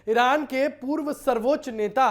Iran के पूर्व सर्वोच्च नेता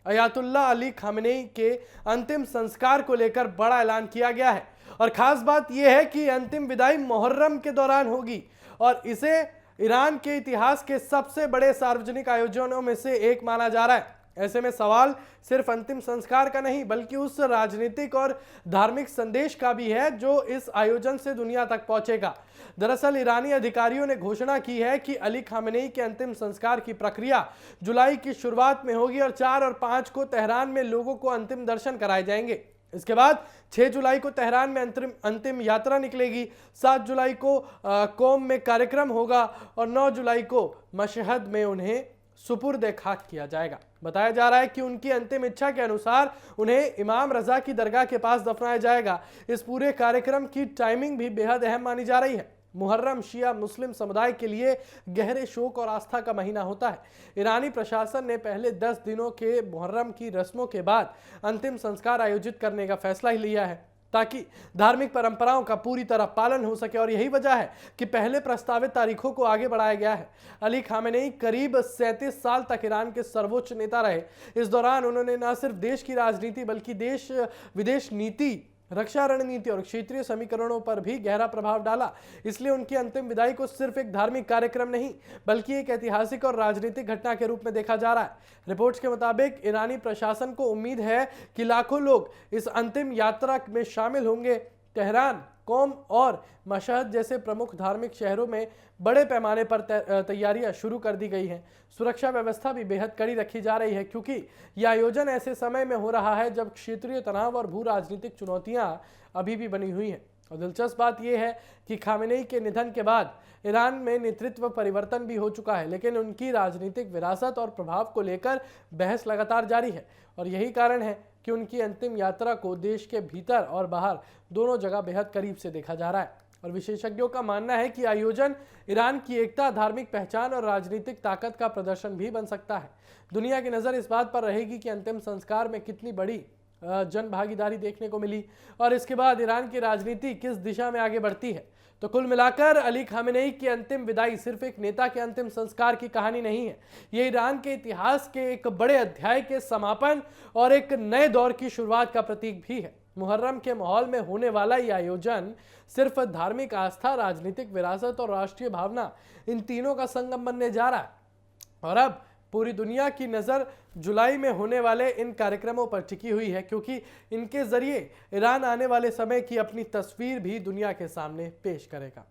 अयातुल्ला अली खामेनेई के अंतिम संस्कार को लेकर बड़ा ऐलान किया गया है। और खास बात यह है कि अंतिम विदाई मुहर्रम के दौरान होगी और इसे ईरान के इतिहास के सबसे बड़े सार्वजनिक आयोजनों में से एक माना जा रहा है। ऐसे में सवाल सिर्फ अंतिम संस्कार का नहीं बल्कि उस राजनीतिक और धार्मिक संदेश का भी है जो इस आयोजन से दुनिया तक पहुंचेगा। दरअसल ईरानी अधिकारियों ने घोषणा की है कि अली खामेनेई के अंतिम संस्कार की प्रक्रिया जुलाई की शुरुआत में होगी और 4 और 5 को तेहरान में लोगों को अंतिम दर्शन कराए जाएंगे। इसके बाद 6 जुलाई को तेहरान में अंतिम यात्रा निकलेगी। 7 जुलाई को कोम में कार्यक्रम होगा और 9 जुलाई को मशहद में उन्हें सुपुर्द खाक किया जाएगा। बताया जा रहा है कि उनकी अंतिम इच्छा के अनुसार उन्हें इमाम रजा की दरगाह के पास दफनाया जाएगा। इस पूरे कार्यक्रम की टाइमिंग भी बेहद अहम मानी जा रही है। मुहर्रम शिया मुस्लिम समुदाय के लिए गहरे शोक और आस्था का महीना होता है। ईरानी प्रशासन ने पहले 10 दिनों के मुहर्रम की रस्मों के बाद अंतिम संस्कार आयोजित करने का फैसला ही लिया है ताकि धार्मिक परंपराओं का पूरी तरह पालन हो सके और यही वजह है कि पहले प्रस्तावित तारीखों को आगे बढ़ाया गया है। अली खामेनेई करीब 37 साल तक ईरान के सर्वोच्च नेता रहे। इस दौरान उन्होंने न सिर्फ देश की राजनीति बल्कि देश विदेश नीति, रक्षा रणनीति और क्षेत्रीय समीकरणों पर भी गहरा प्रभाव डाला। इसलिए उनकी अंतिम विदाई को सिर्फ एक धार्मिक कार्यक्रम नहीं बल्कि एक ऐतिहासिक और राजनीतिक घटना के रूप में देखा जा रहा है। रिपोर्ट्स के मुताबिक ईरानी प्रशासन को उम्मीद है कि लाखों लोग इस अंतिम यात्रा में शामिल होंगे। तेहरान, कोम और मशहद जैसे प्रमुख धार्मिक शहरों में बड़े पैमाने पर तैयारियां शुरू कर दी गई हैं। सुरक्षा व्यवस्था भी बेहद कड़ी रखी जा रही है क्योंकि यह आयोजन ऐसे समय में हो रहा है जब क्षेत्रीय तनाव और भू राजनीतिक चुनौतियां अभी भी बनी हुई हैं। और दिलचस्प बात यह है कि खामेनेई के निधन के बाद ईरान में नेतृत्व परिवर्तन भी हो चुका है, लेकिन उनकी राजनीतिक विरासत और प्रभाव को लेकर बहस लगातार जारी है। और यही कारण है कि उनकी अंतिम यात्रा को देश के भीतर और बाहर दोनों जगह बेहद करीब से देखा जा रहा है। और विशेषज्ञों का मानना है कि आयोजन ईरान की एकता, धार्मिक पहचान और राजनीतिक ताकत का प्रदर्शन भी बन सकता है। दुनिया की नज़र इस बात पर रहेगी कि अंतिम संस्कार में कितनी बड़ी जन भागीदारी देखने को मिली और इसके बाद ईरान की राजनीति किस दिशा में आगे बढ़ती है। तो कुल मिलाकर अली खामेनेई की अंतिम विदाई सिर्फ एक नेता के अंतिम संस्कार की कहानी नहीं है, ये ईरान के इतिहास के एक बड़े अध्याय के समापन और एक नए दौर की शुरुआत का प्रतीक भी है। मुहर्रम के माहौल में होने वाला ये आयोजन सिर्फ धार्मिक आस्था, राजनीतिक विरासत और राष्ट्रीय भावना, इन तीनों का संगम बनने जा रहा है। और अब पूरी दुनिया की नज़र जुलाई में होने वाले इन कार्यक्रमों पर टिकी हुई है क्योंकि इनके जरिए ईरान आने वाले समय की अपनी तस्वीर भी दुनिया के सामने पेश करेगा।